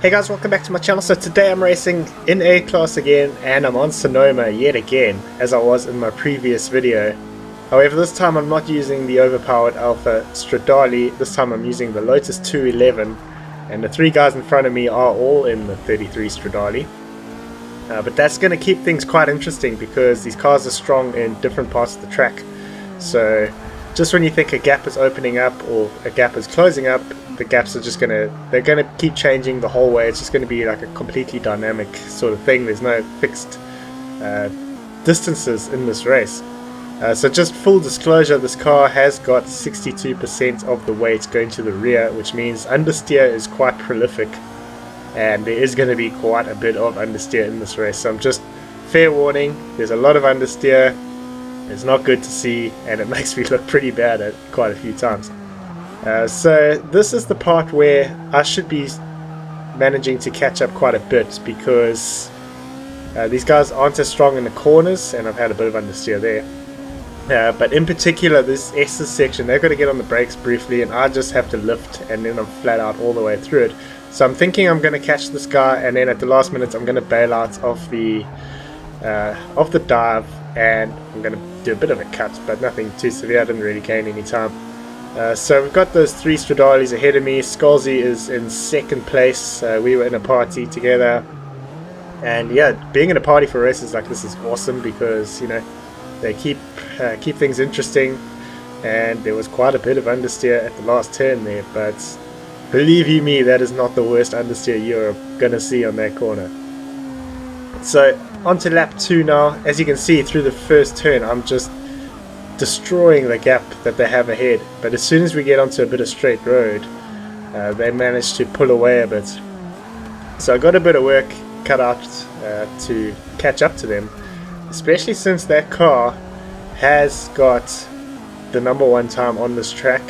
Hey guys, welcome back to my channel. So today I'm racing in A class again, and I'm on Sonoma yet again, as I was in my previous video. However, this time I'm not using the overpowered Alpha Stradale. This time I'm using the Lotus 211, and the three guys in front of me are all in the 33 Stradale. But that's going to keep things quite interesting because these cars are strong in different parts of the track. So just when you think a gap is opening up or a gap is closing up, the gaps are just they're gonna keep changing the whole way. It's just gonna be like a completely dynamic sort of thing. There's no fixed distances in this race. So just full disclosure, this car has got 62% of the weight going to the rear, which means understeer is quite prolific, and there is going to be quite a bit of understeer in this race. So I'm just fair warning, there's a lot of understeer. It's not good to see, and it makes me look pretty bad at quite a few times. So this is the part where I should be managing to catch up quite a bit, because these guys aren't as strong in the corners, and I've had a bit of understeer there. But in particular this S's section, they've got to get on the brakes briefly, and I just have to lift, and then I'm flat out all the way through it. So I'm thinking I'm going to catch this guy, and then at the last minute I'm going to bail out of the dive, and I'm going to do a bit of a cut, but nothing too severe. I didn't really gain any time. So we've got those three Stradales ahead of me. Scalzi is in second place. We were in a party together, and yeah, being in a party for races like this is awesome, because you know they keep things interesting, and there was quite a bit of understeer at the last turn there, but believe you me, that is not the worst understeer you're gonna see on that corner. So on to lap 2 now. As you can see, through the first turn I'm just destroying the gap that they have ahead, but as soon as we get onto a bit of straight road, they managed to pull away a bit. So I got a bit of work cut out to catch up to them, especially since that car has got the #1 time on this track,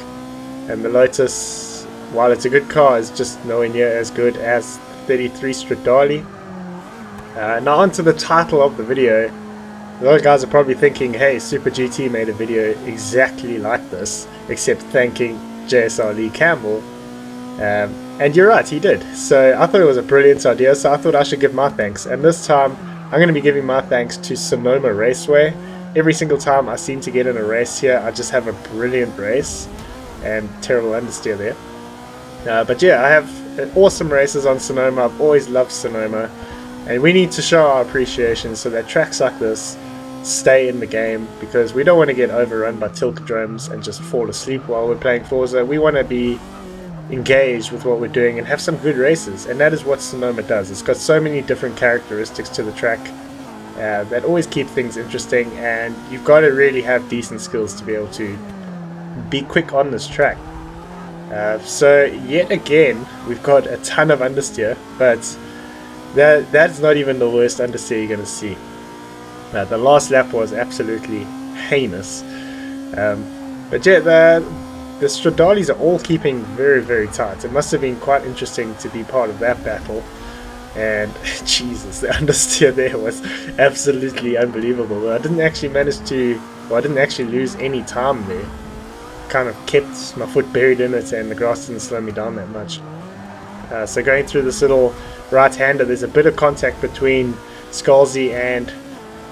and the Lotus, while it's a good car, is just nowhere near as good as 33 Stradale. Now onto the title of the video. A lot of guys are probably thinking, hey, Super GT made a video exactly like this, except thanking JSR Campbell. And you're right, he did. So I thought it was a brilliant idea, so I thought I should give my thanks. And this time, I'm going to be giving my thanks to Sonoma Raceway. Every single time I seem to get in a race here, I just have a brilliant race, and terrible understeer there. But yeah, I have awesome races on Sonoma. I've always loved Sonoma. And we need to show our appreciation so that tracks like this stay in the game, because we don't want to get overrun by tiltdromes and just fall asleep while we're playing Forza. We want to be engaged with what we're doing and have some good races, and that is what Sonoma does. It's got so many different characteristics to the track that always keep things interesting, and you've got to really have decent skills to be able to be quick on this track. So yet again we've got a ton of understeer, but that's not even the worst understeer you're going to see. The last lap was absolutely heinous. But yeah, the Stradales are all keeping very, very tight. It must have been quite interesting to be part of that battle. And Jesus, the understeer there was absolutely unbelievable. I didn't actually lose any time there. Kind of kept my foot buried in it, and the grass didn't slow me down that much. So going through this little right-hander, there's a bit of contact between Scalzi and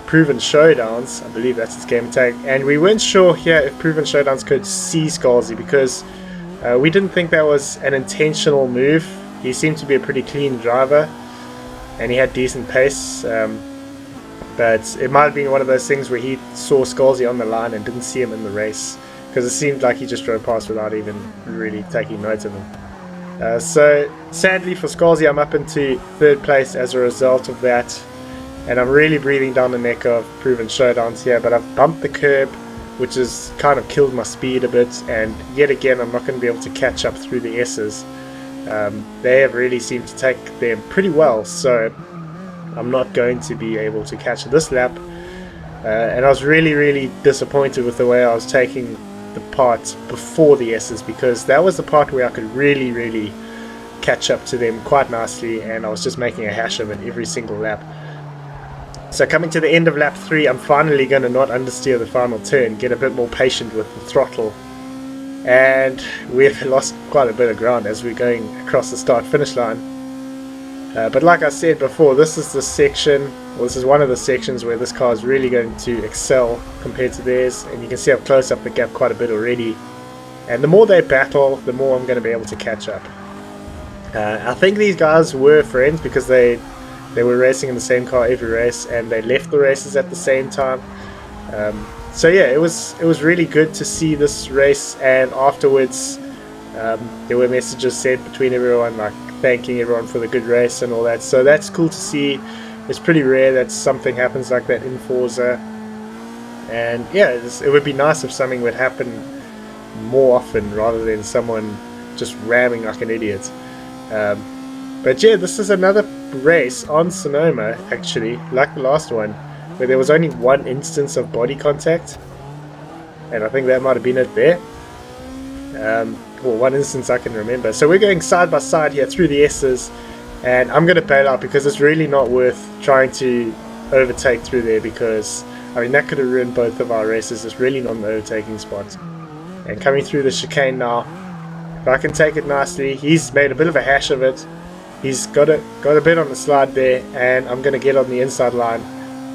Proven Showdowns. I believe that's its game tag, and we weren't sure here if Proven Showdowns could see Scalzi, because we didn't think that was an intentional move. He seemed to be a pretty clean driver, and he had decent pace, but it might have been one of those things where he saw Scalzi on the line and didn't see him in the race, because it seemed like he just drove past without even really taking note of him. So sadly for Scalzi, I'm up into 3rd place as a result of that, and I'm really breathing down the neck of Proven Showdowns here, but I've bumped the curb, which has kind of killed my speed a bit, and yet again I'm not going to be able to catch up through the S's. They have really seemed to take them pretty well, so I'm not going to be able to catch this lap, and I was really disappointed with the way I was taking the part before the S's, because that was the part where I could really catch up to them quite nicely, and I was just making a hash of it every single lap. So coming to the end of lap 3, I'm finally going to not understeer the final turn, get a bit more patient with the throttle, and we've lost quite a bit of ground as we're going across the start finish line. But like I said before, this is the section, well, this is one of the sections where this car is really going to excel compared to theirs, and you can see I've closed up the gap quite a bit already. And the more they battle, the more I'm going to be able to catch up. I think these guys were friends because they were racing in the same car every race, and they left the races at the same time. So yeah, it was really good to see this race, and afterwards there were messages sent between everyone, like thanking everyone for the good race and all that. So that's cool to see. It's pretty rare that something happens like that in Forza, and yeah, it would be nice if something would happen more often rather than someone just ramming like an idiot. But yeah, this is another race on Sonoma, actually, like the last one, where there was only one instance of body contact, and I think that might have been it there. Well, one instance I can remember. So we're going side by side here through the S's, and I'm going to bail out because it's really not worth trying to overtake through there, because I mean that could have ruined both of our races. It's really not an overtaking spot. And coming through the chicane now, if I can take it nicely. He's made a bit of a hash of it. He's got a bit on the slide there, and I'm going to get on the inside line,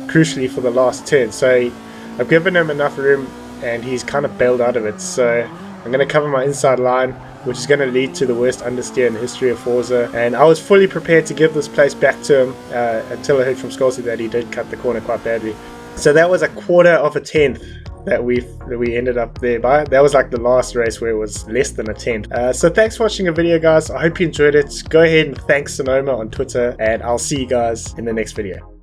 crucially for the last turn. So I've given him enough room, and he's kind of bailed out of it. So I'm going to cover my inside line, which is going to lead to the worst understeer in the history of Forza. And I was fully prepared to give this place back to him until I heard from Scorsese that he did cut the corner quite badly. So that was a 1/4 of a tenth that we ended up there by. That was like the last race where it was less than a tenth. So thanks for watching the video, guys. I hope you enjoyed it. Go ahead and thank Sonoma on Twitter, and I'll see you guys in the next video.